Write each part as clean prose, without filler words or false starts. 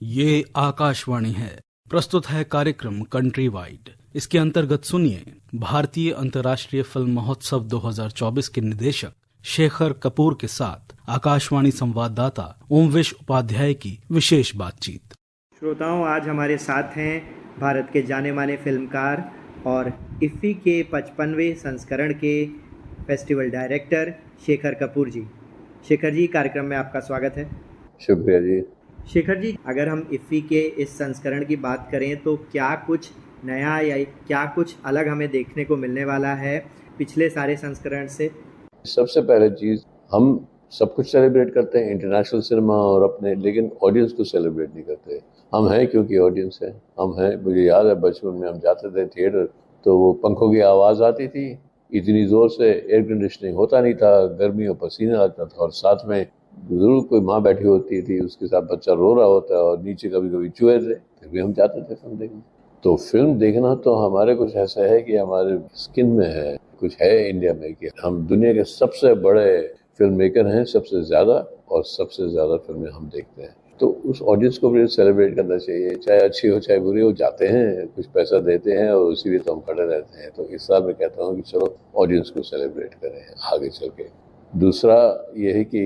ये आकाशवाणी है। प्रस्तुत है कार्यक्रम कंट्री वाइड। इसके अंतर्गत सुनिए भारतीय अंतर्राष्ट्रीय फिल्म महोत्सव 2024 के निदेशक शेखर कपूर के साथ आकाशवाणी संवाददाता ओमवेश उपाध्याय की विशेष बातचीत। श्रोताओं, आज हमारे साथ हैं भारत के जाने माने फिल्मकार और इफ्फी के 55वें संस्करण के फेस्टिवल डायरेक्टर शेखर कपूर जी। शेखर जी, कार्यक्रम में आपका स्वागत है। शुक्रिया जी। शेखर जी, अगर हम इफ्फी के इस संस्करण की बात करें तो क्या कुछ नया या क्या कुछ अलग हमें देखने को मिलने वाला है पिछले सारे संस्करण से? सबसे पहले चीज़, हम सब कुछ सेलिब्रेट करते हैं, इंटरनेशनल सिनेमा और अपने, लेकिन ऑडियंस को सेलिब्रेट नहीं करते। हम हैं क्योंकि ऑडियंस है, हम हैं। मुझे याद है बचपन में हम जाते थे थिएटर, तो वो पंखों की आवाज़ आती थी इतनी ज़ोर से, एयर कंडीशनिंग होता नहीं था, गर्मी और पसीना आता था, और साथ में ज़रूर कोई माँ बैठी होती थी, उसके साथ बच्चा रो रहा होता है, और नीचे कभी कभी चूहे थे, फिर भी हम जाते थे फिल्म देखने। तो फिल्म देखना तो हमारे कुछ ऐसा है कि हमारे स्किन में है, कुछ है इंडिया में, कि हम दुनिया के सबसे बड़े फिल्म मेकर हैं, सबसे ज़्यादा, और सबसे ज़्यादा फिल्में हम देखते हैं। तो उस ऑडियंस को भी सेलिब्रेट करना चाहिए, चाहे अच्छी हो चाहे बुरी हो। जाते हैं, कुछ पैसा देते हैं, और उसी लिए तो हम खड़े रहते हैं। तो इस साल मैं कहता हूँ कि चलो ऑडियंस को सेलिब्रेट करें आगे चल के। दूसरा ये है कि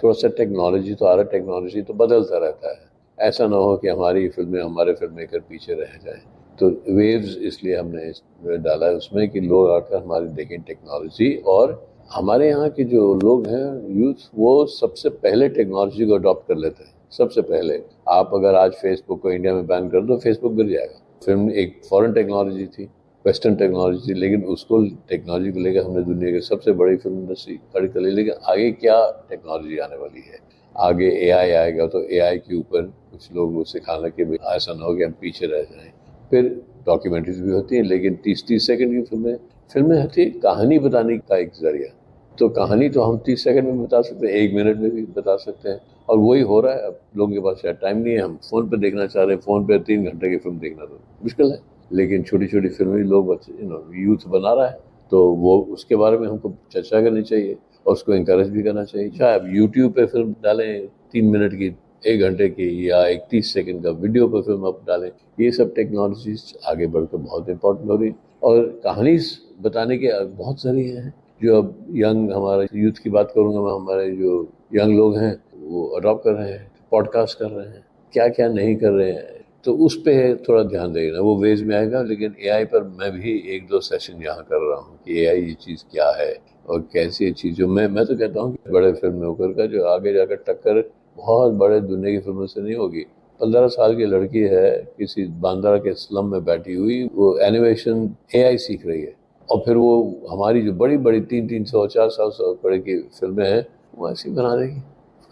थोड़ा सा टेक्नोलॉजी तो आ रहा है, टेक्नोलॉजी तो बदलता रहता है। ऐसा ना हो कि हमारी फिल्में, हमारे फिल्म मेकर पीछे रह जाएं। तो वेव्स इसलिए हमने डाला है उसमें कि लोग आकर हमारी देखें टेक्नोलॉजी। और हमारे यहाँ के जो लोग हैं, यूथ, वो सबसे पहले टेक्नोलॉजी को अडॉप्ट कर लेते हैं। सबसे पहले आप अगर आज फेसबुक को इंडिया में बैन कर दो, फेसबुक गिर जाएगा। फिल्म एक फॉरेन टेक्नोलॉजी थी, वेस्टर्न टेक्नोलॉजी थी, लेकिन उसको, टेक्नोलॉजी को लेकर हमने दुनिया की सबसे बड़ी फिल्म इंडस्ट्री खड़ी कर ली। लेकिन आगे क्या टेक्नोलॉजी आने वाली है? आगे एआई आएगा, तो एआई के ऊपर कुछ लोग वो सिखाना कि ऐसा ना हो कि हम पीछे रह जाएं। फिर डॉक्यूमेंट्रीज भी होती हैं, लेकिन 30-30 सेकंड की फिल्में होती है कहानी बताने का एक जरिया। तो कहानी तो हम 30 सेकंड में बता सकते हैं, 1 मिनट में भी बता सकते हैं, और वही हो रहा है। अब लोगों के पास शायद टाइम नहीं है, हम फ़ोन पे देखना चाह रहे हैं, फ़ोन पे 3 घंटे की फिल्म देखना तो मुश्किल है। लेकिन छोटी छोटी फिल्में लोग, यूथ बना रहा है, तो वो उसके बारे में हमको चर्चा करनी चाहिए और उसको इंकरेज भी करना चाहिए। चाहे आप यूट्यूब पे फिल्म डालें 3 मिनट की, 1 घंटे की, या 30 सेकंड का वीडियो पर फिल्म आप डालें, ये सब टेक्नोलॉजीज आगे बढ़कर बहुत इंपॉर्टेंट हो रही। और कहानी बताने के बहुत सारी हैं जो अब यंग, हमारे यूथ की बात करूंगा मैं, हमारे जो यंग लोग हैं वो अडॉप्ट कर रहे हैं, पॉडकास्ट कर रहे हैं, क्या क्या नहीं कर रहे हैं। तो उस पे थोड़ा ध्यान देना, वो वेज में आएगा। लेकिन एआई पर मैं भी 1-2 सेशन यहाँ कर रहा हूँ कि एआई ये चीज़ क्या है और कैसी ये चीज़, जो मैं तो कहता हूँ कि बड़े फिल्म मेकर का जो आगे जाकर टक्कर बहुत बड़े दुनिया की फिल्मों से नहीं होगी। 15 साल की लड़की है, किसी बांद्रा के स्लम में बैठी हुई, वो एनिमेशन एआई सीख रही है, और फिर वो हमारी जो बड़ी बड़ी 300, 400 बड़े की फिल्में हैं वो ऐसी बना देगी,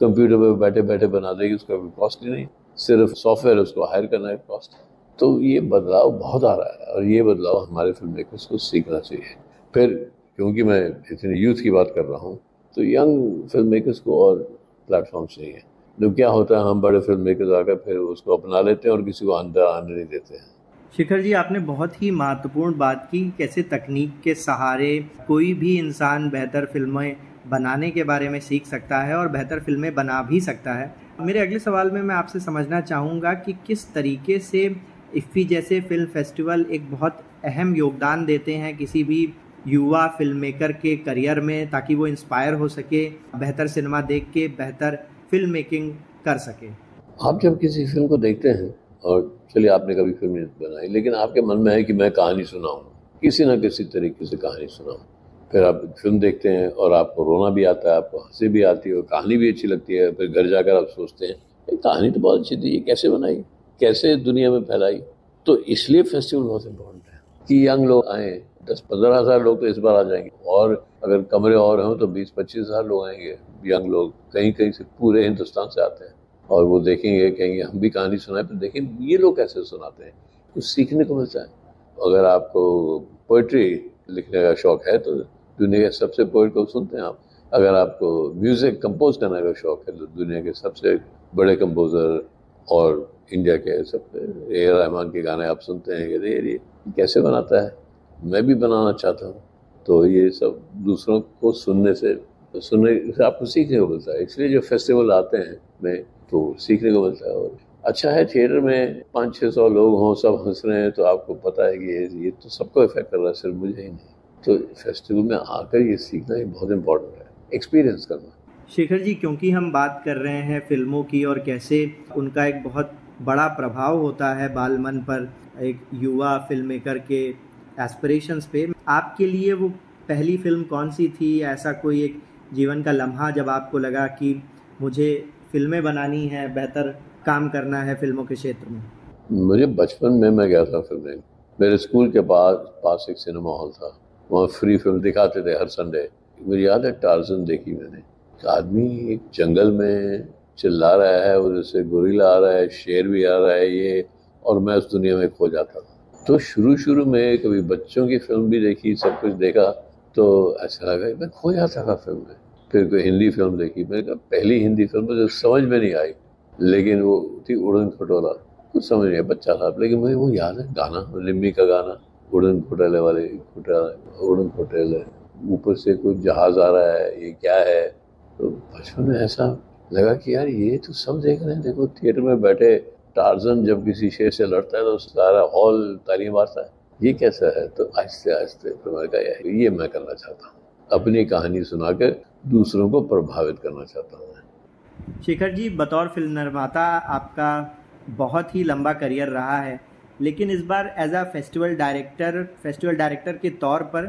कंप्यूटर पे बैठे बैठे बना देगी। उसका कोई कॉस्ट ही नहीं, सिर्फ सॉफ्टवेयर उसको हायर करना है कॉस्ट। तो ये बदलाव बहुत आ रहा है, और ये बदलाव हमारे फिल्म मेकर्स को सीखना चाहिए। फिर क्योंकि मैं इतने यूथ की बात कर रहा हूँ, तो यंग फिल्म मेकर्स को और प्लेटफॉर्म चाहिए। तो क्या होता है, हम बड़े फिल्म मेकर्स आकर फिर उसको अपना लेते हैं और किसी को अंदर आने नहीं देते हैं। शेखर जी, आपने बहुत ही महत्वपूर्ण बात की, कैसे तकनीक के सहारे कोई भी इंसान बेहतर फिल्में बनाने के बारे में सीख सकता है और बेहतर फिल्में बना भी सकता है। मेरे अगले सवाल में मैं आपसे समझना चाहूँगा कि किस तरीके से इफ्फी जैसे फिल्म फेस्टिवल एक बहुत अहम योगदान देते हैं किसी भी युवा फिल्म मेकर के करियर में, ताकि वो इंस्पायर हो सके, बेहतर सिनेमा देख के बेहतर फिल्म मेकिंग कर सके। आप जब किसी फिल्म को देखते हैं, और चलिए आपने कभी फिल्म नहीं बनाई, लेकिन आपके मन में है कि मैं कहानी सुनाऊं, किसी ना किसी तरीके से कहानी सुनाऊं। फिर आप फिल्म देखते हैं और आपको रोना भी आता है, आपको हंसी भी आती है, और कहानी भी अच्छी लगती है। फिर घर जाकर आप सोचते हैं ये कहानी तो बहुत अच्छी थी, ये कैसे बनाई, कैसे दुनिया में फैलाई। तो इसलिए फेस्टिवल बहुत इम्पोर्टेंट है कि यंग लोग आए। 10-15 हज़ार लोग तो इस बार आ जाएंगे, और अगर कमरे और हों तो 20-25 हज़ार लोग आएंगे। यंग लोग कहीं कहीं से, पूरे हिंदुस्तान से आते हैं, और वो देखेंगे, कहेंगे हम भी कहानी सुनाए। तो देखें ये लोग कैसे सुनाते हैं, कुछ सीखने को मिलता है। अगर आपको पोइट्री लिखने का शौक है तो दुनिया के सबसे पोइट को सुनते हैं आप। अगर आपको म्यूज़िक कंपोज करने का शौक है तो दुनिया के सबसे बड़े कंपोज़र और इंडिया के सबसे ए रहमान के गाने आप सुनते हैं कि ये कैसे बनाता है, मैं भी बनाना चाहता हूँ। तो ये सब दूसरों को सुनने से आपको सीखने को मिलता है। इसलिए जो फेस्टिवल आते हैं में तो सीखने को मिलता है। और अच्छा है थिएटर में 500-600 लोग हों, सब हंस रहे हैं, तो आपको पता है कि ये तो सबको इफेक्ट कर रहा है, सिर्फ मुझे ही नहीं। तो फेस्टिवल में आकर ये सीखना ही बहुत इम्पोर्टेंट है, एक्सपीरियंस करना। शेखर जी, क्योंकि हम बात कर रहे हैं फिल्मों की और कैसे उनका एक बहुत बड़ा प्रभाव होता है बाल मन पर, एक युवा फिल्म मेकर के एस्पिरेशंस पे, आपके लिए वो पहली फिल्म कौन सी थी? ऐसा कोई एक जीवन का लम्हा जब आपको लगा कि मुझे फिल्में बनानी है, बेहतर काम करना है फिल्मों के क्षेत्र में? मुझे बचपन में मैं गया था फिल्म देखने। मेरे स्कूल के पास एक सिनेमा हॉल था, वहाँ फ्री फिल्म दिखाते थे हर संडे। मुझे याद है टार्ज़न देखी मैंने। एक आदमी एक जंगल में चिल्ला रहा है, उधर से गोरिल्ला आ रहा है, शेर भी आ रहा है, ये, और मैं उस दुनिया में खो जाता था। तो शुरू में कभी बच्चों की फिल्म भी देखी, सब कुछ देखा, तो ऐसा लगा मैं खो जाता था फिल्म में। फिर कोई हिंदी फिल्म देखी, मैंने कहा पहली हिंदी फिल्म मुझे समझ में नहीं आई, लेकिन वो थी उड़न खटोला। कुछ समझ नहीं, बच्चा था, लेकिन मुझे वो याद है गाना, लिम्मी का गाना, उड़न खटोले वाले, उड़न खटोले, ऊपर से कुछ जहाज आ रहा है, ये क्या है। तो बचपन में ऐसा लगा कि यार ये तो सब देख रहे हैं, देखो थिएटर में बैठे टार्जन जब किसी शेर से लड़ता है तो सारा हॉल ताली मारता है, ये कैसा है। तो आहिस्ते आहिस्ते फिर मैंने कहा ये मैं करना चाहता हूँ, अपनी कहानी सुनाकर दूसरों को प्रभावित करना चाहता हूँ। शेखर जी, बतौर फिल्म निर्माता आपका बहुत ही लंबा करियर रहा है, लेकिन इस बार एज अ फेस्टिवल डायरेक्टर के तौर पर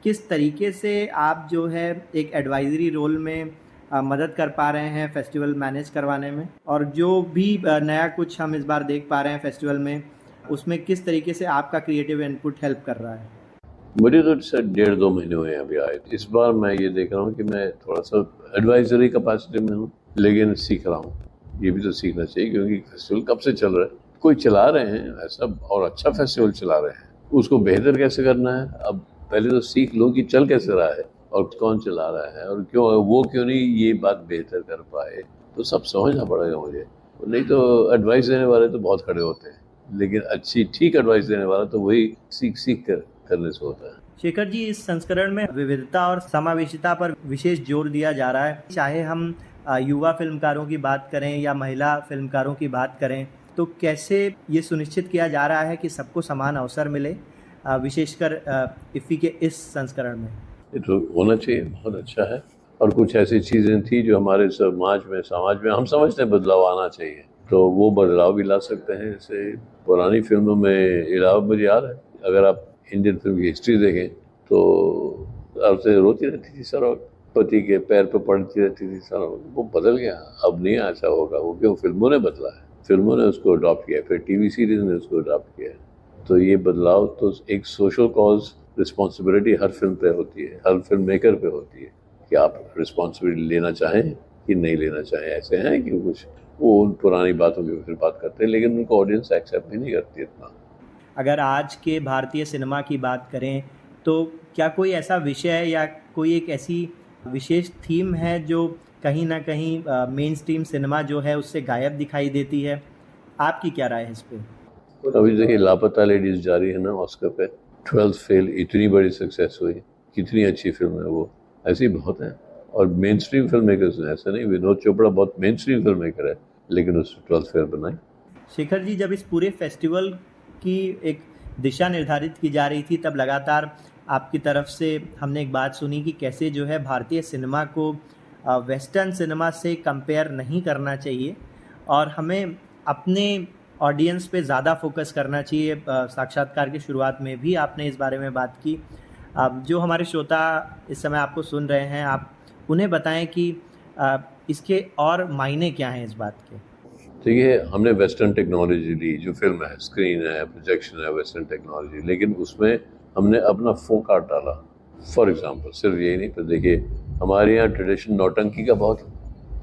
किस तरीके से आप जो है एक एडवाइजरी रोल में मदद कर पा रहे हैं फेस्टिवल मैनेज करवाने में, और जो भी नया कुछ हम इस बार देख पा रहे हैं फेस्टिवल में, उसमें किस तरीके से आपका क्रिएटिव इनपुट हेल्प कर रहा है? मुझे तो सर 1.5-2 महीने हुए हैं अभी आए। इस बार मैं ये देख रहा हूँ कि मैं थोड़ा सा एडवाइजरी कैपेसिटी में हूँ, लेकिन सीख रहा हूँ। ये भी तो सीखना चाहिए, क्योंकि फेस्टिवल कब से चल रहा है, कोई चला रहे हैं ऐसा, और अच्छा फेस्टिवल चला रहे हैं, उसको बेहतर कैसे करना है। अब पहले तो सीख लो कि चल कैसे रहा है और कौन चला रहा है और क्यों नहीं ये बात बेहतर कर पाए, तो सब समझना पड़ेगा मुझे। नहीं तो एडवाइस देने वाले तो बहुत खड़े होते हैं, लेकिन अच्छी ठीक एडवाइस देने वाला तो वही सीख कर करने से होता है। शेखर जी, इस संस्करण में विविधता और समावेशिता पर विशेष जोर दिया जा रहा है। चाहे हम युवा फिल्मकारों की बात करें या महिला फिल्मकारों की बात करें, तो कैसे ये सुनिश्चित किया जा रहा है कि सबको समान अवसर मिले, विशेषकर इफ़ी के इस संस्करण में? ये तो होना चाहिए, बहुत अच्छा है। और कुछ ऐसी चीज़ें थी जो हमारे समाज में हम समझते हैं बदलाव आना चाहिए, तो वो बदलाव भी ला सकते हैं। जैसे पुरानी फिल्मों में इलावा, मुझे याद है, अगर आप इंडियन फिल्म की हिस्ट्री देखें तो औरतें रोती रहती थी सर, पति के पैर पर पड़ती रहती थी सर, वो बदल गया, अब नहीं ऐसा होगा। वो क्यों? फिल्मों ने बदला है, फिल्मों ने उसको अडॉप्ट किया, फिर टीवी सीरीज ने उसको अडॉप्ट किया। तो ये बदलाव तो एक सोशल कॉज रिस्पॉन्सिबिलिटी हर फिल्म पे होती है, हर फिल्म मेकर पे होती है, कि आप रिस्पॉन्सिबिलिटी लेना चाहें कि नहीं लेना चाहें। ऐसे हैं कि कुछ वो उन पुरानी बातों की फिर बात करते हैं, लेकिन उनको ऑडियंस एक्सेप्ट भी नहीं करती इतना। अगर आज के भारतीय सिनेमा की बात करें, तो क्या कोई ऐसा विषय या कोई एक ऐसी विशेष थीम है जो कहीं ना कहीं मेन स्ट्रीम सिनेमा जो है उससे गायब दिखाई देती है? आपकी क्या राय है इस पे? अभी देखिए लापता लेडीज जारी है ना ऑस्कर पे, 12th फेल इतनी बड़ी सक्सेस हुई, कितनी अच्छी फिल्म है वो। ऐसी बहुत है, और मेन स्ट्रीम फिल्म मेकर्स ने, ऐसा नहीं, विनोद चोपड़ा बहुत मेन स्ट्रीम फिल्म मेकर है, लेकिन उसने 12th फेल बनाई। शेखर जी, जब इस पूरे फेस्टिवल की एक दिशा निर्धारित की जा रही थी, तब लगातार आपकी तरफ से हमने एक बात सुनी कि कैसे जो है भारतीय सिनेमा को वेस्टर्न सिनेमा से कंपेयर नहीं करना चाहिए और हमें अपने ऑडियंस पे ज़्यादा फोकस करना चाहिए। साक्षात्कार की शुरुआत में भी आपने इस बारे में बात की। जो हमारे श्रोता इस समय आपको सुन रहे हैं, आप उन्हें बताएं कि इसके और मायने क्या हैं इस बात के? देखिए, हमने वेस्टर्न टेक्नोलॉजी ली, जो फिल्म है, स्क्रीन है, प्रोजेक्शन है, वेस्टर्न टेक्नोलॉजी, लेकिन उसमें हमने अपना फोक आर्ट डाला। फॉर एग्जांपल, सिर्फ यही नहीं, पर देखिए हमारे यहाँ ट्रेडिशन नौटंकी का बहुत,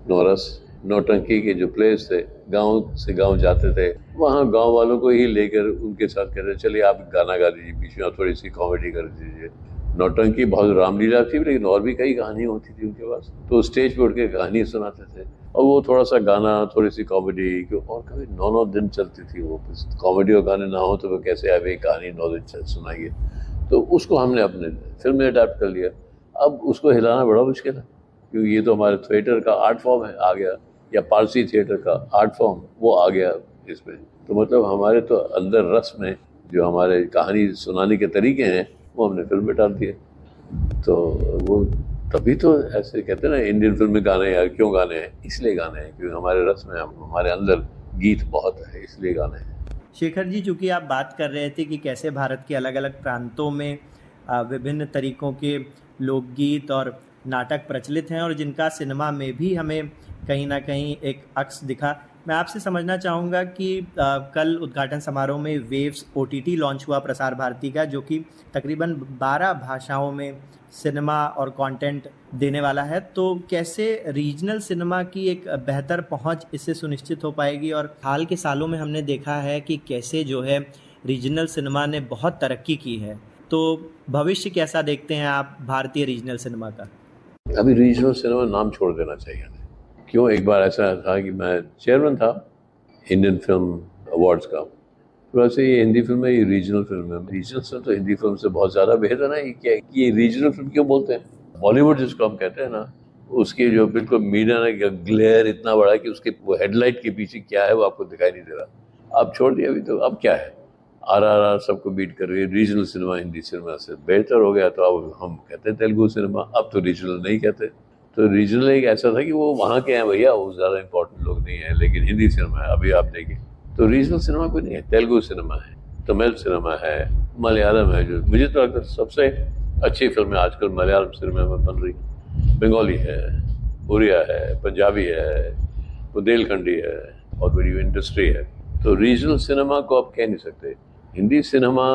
नौरस, नौटंकी के जो प्लेस थे, गांव से गांव जाते थे, वहाँ गांव वालों को ही लेकर उनके साथ कहते चलिए आप गाना गा दीजिए, बीच में थोड़ी सी कॉमेडी कर दीजिए। नौटंकी बहुत रामलीला थी, लेकिन और भी कई कहानी होती थी उनके पास, तो स्टेज पे उठ के कहानी सुनाते थे, और वो थोड़ा सा गाना, थोड़ी सी कॉमेडी, और कभी 9-9 दिन चलती थी वो। कॉमेडी और गाने ना हो तो वो कैसे अभी कहानी 9 दिन सुनाइए। तो उसको हमने अपने फिल्म में अडेप्ट कर लिया। अब उसको हिलाना बड़ा मुश्किल है, क्योंकि ये तो हमारे थिएटर का आर्ट फॉर्म है, आ गया, या पारसी थिएटर का आर्ट फॉर्म वो आ गया इसमें। तो मतलब हमारे तो अंदर रस में जो हमारे कहानी सुनाने के तरीके हैं वो हमने फिल्म में डाल दिए। तो वो तभी तो ऐसे कहते हैं ना, इंडियन फिल्म में गाने या क्यों गाने हैं, इसलिए गाने हैं क्योंकि हमारे रस में, हमारे अंदर गीत बहुत है, इसलिए गाने हैं। शेखर जी, चूँकि आप बात कर रहे थे कि कैसे भारत के अलग अलग प्रांतों में विभिन्न तरीक़ों के लोकगीत और नाटक प्रचलित हैं और जिनका सिनेमा में भी हमें कहीं ना कहीं एक अक्स दिखा, मैं आपसे समझना चाहूँगा कि कल उद्घाटन समारोह में वेव्स OTT लॉन्च हुआ प्रसार भारती का, जो कि तकरीबन 12 भाषाओं में सिनेमा और कंटेंट देने वाला है। तो कैसे रीजनल सिनेमा की एक बेहतर पहुंच इससे सुनिश्चित हो पाएगी? और हाल के सालों में हमने देखा है कि कैसे जो है रीजनल सिनेमा ने बहुत तरक्की की है। तो भविष्य कैसा देखते हैं आप भारतीय रीजनल सिनेमा का? अभी रीजनल सिनेमा नाम छोड़ देना चाहिए। क्यों? एक बार ऐसा था कि मैं चेयरमैन था इंडियन फिल्म अवार्ड्स का, तो वैसे ये हिंदी फिल्म है, ये रीजनल फिल्म है। रीजनल फिल्म तो हिंदी फिल्म से बहुत ज़्यादा बेहतर है। क्या ये रीजनल फिल्म क्यों बोलते हैं? बॉलीवुड जिसको हम कहते हैं ना, उसकी जो बिल्कुल मीडिया ने ग्लेयर इतना बड़ा कि उसके वो हेडलाइट के पीछे क्या है वो आपको दिखाई नहीं दे रहा। अब छोड़ दिया, अभी तो अब क्या है, RRR सबको बीट कर रही है। रीजनल सिनेमा हिंदी सिनेमा से बेहतर हो गया, तो अब हम कहते हैं तेलुगु सिनेमा, अब तो रीजनल नहीं कहते। तो रीजनल एक ऐसा था कि वो वहाँ के हैं भैया, वो ज़्यादा इंपॉर्टेंट लोग नहीं है, लेकिन हिंदी सिनेमा है। अभी आप देखिए तो रीजनल सिनेमा कोई नहीं है, तेलुगु सिनेमा है, तमिल सिनेमा है, मलयालम है। जो मुझे तो लगता है सबसे अच्छी फिल्में आजकल मलयालम सिनेमा में बन रही हैं। बंगाली है, उड़िया है, पंजाबी है, बुंदेलखंडी है, और बड़ी इंडस्ट्री है। तो रीजनल सिनेमा को आप कह नहीं सकते। हिंदी सिनेमा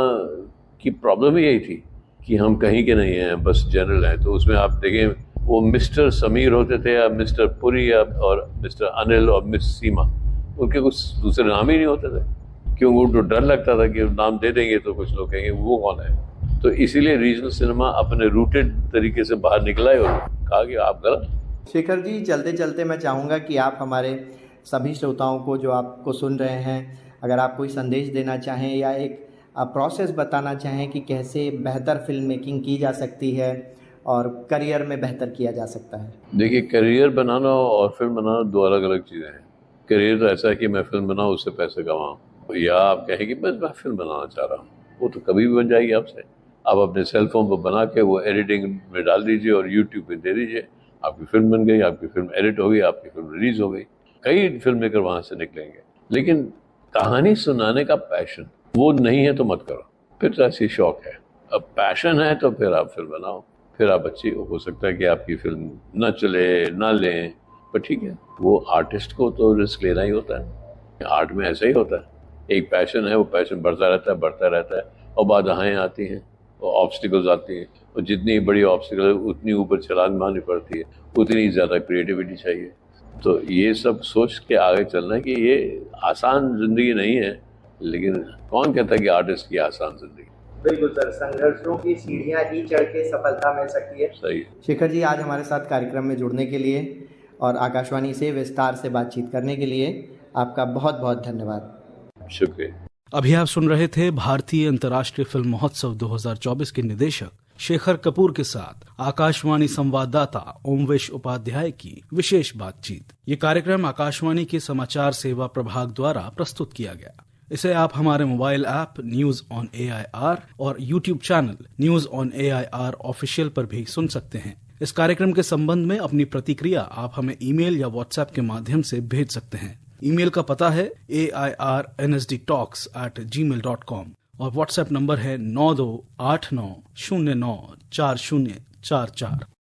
की प्रॉब्लम ही यही थी कि हम कहीं के नहीं हैं, बस जनरल हैं। तो उसमें आप देखें, वो मिस्टर समीर होते थे या मिस्टर पुरी और मिस्टर अनिल और मिस सीमा, उनके कुछ दूसरे नाम ही नहीं होते थे, क्यों? उनको डर लगता था कि नाम दे देंगे तो कुछ लोग कहेंगे वो कौन है। तो इसीलिए रीजनल सिनेमा अपने रूटेड तरीके से बाहर निकला है और कहा कि आप गलत। शेखर जी, चलते चलते मैं चाहूँगा कि आप हमारे सभी श्रोताओं को जो आपको सुन रहे हैं, अगर आप कोई संदेश देना चाहें या एक प्रोसेस बताना चाहें कि कैसे बेहतर फिल्म मेकिंग की जा सकती है और करियर में बेहतर किया जा सकता है। देखिए, करियर बनाना और फिल्म बनाना दो अलग अलग चीज़ें हैं। करियर तो ऐसा है कि मैं फिल्म बनाऊँ, उससे पैसे कमाऊँ, या आप कहें कि बस मैं फिल्म बनाना चाह रहा हूँ, वो तो कभी भी बन जाएगी आपसे। आप अपने सेल फोन पर बना के वो एडिटिंग में डाल दीजिए और यूट्यूब पे दे दीजिए, आपकी फिल्म बन गई, आपकी फिल्म एडिट हो गई, आपकी फिल्म रिलीज हो गई। कई फिल्म मेकर वहाँ से निकलेंगे। लेकिन कहानी सुनाने का पैशन वो नहीं है तो मत करो, फिर तो ऐसी शौक है। अब पैशन है तो फिर आप फिल्म बनाओ, फिर आप अच्छी हो सकता है कि आपकी फिल्म न चले ना लें, पर ठीक है, वो आर्टिस्ट को तो रिस्क लेना ही होता है। आर्ट में ऐसा ही होता है, एक पैशन है, वो पैशन बढ़ता रहता है और बाधाएं आती हैं और ऑब्स्टिकल्स आती हैं, और जितनी बड़ी ऑब्स्टिकल उतनी ऊपर छलांग मारनी पड़ती है, उतनी ज़्यादा क्रिएटिविटी चाहिए। तो ये सब सोच के आगे चलना है कि ये आसान ज़िंदगी नहीं है, लेकिन कौन कहता है कि आर्टिस्ट की आसान ज़िंदगी। बिल्कुल सर, संघर्षों की सीढ़ियाँ ही चढ़ के सफलता मिल सकती है। सही है। शेखर जी, आज हमारे साथ कार्यक्रम में जुड़ने के लिए और आकाशवाणी से विस्तार से बातचीत करने के लिए आपका बहुत बहुत धन्यवाद। शुक्रिया। अभी आप सुन रहे थे भारतीय अंतर्राष्ट्रीय फिल्म महोत्सव 2024 के निदेशक शेखर कपूर के साथ आकाशवाणी संवाददाता ओमवेश उपाध्याय की विशेष बातचीत। ये कार्यक्रम आकाशवाणी के समाचार सेवा प्रभाग द्वारा प्रस्तुत किया गया। इसे आप हमारे mobile app news on AIR और YouTube channel news on AIR official पर भी सुन सकते हैं। इस कार्यक्रम के संबंध में अपनी प्रतिक्रिया आप हमें ईमेल या व्हाट्सएप के माध्यम से भेज सकते हैं। ईमेल का पता है airnsdtalks@gmail.com और व्हाट्सएप नंबर है 9289094044।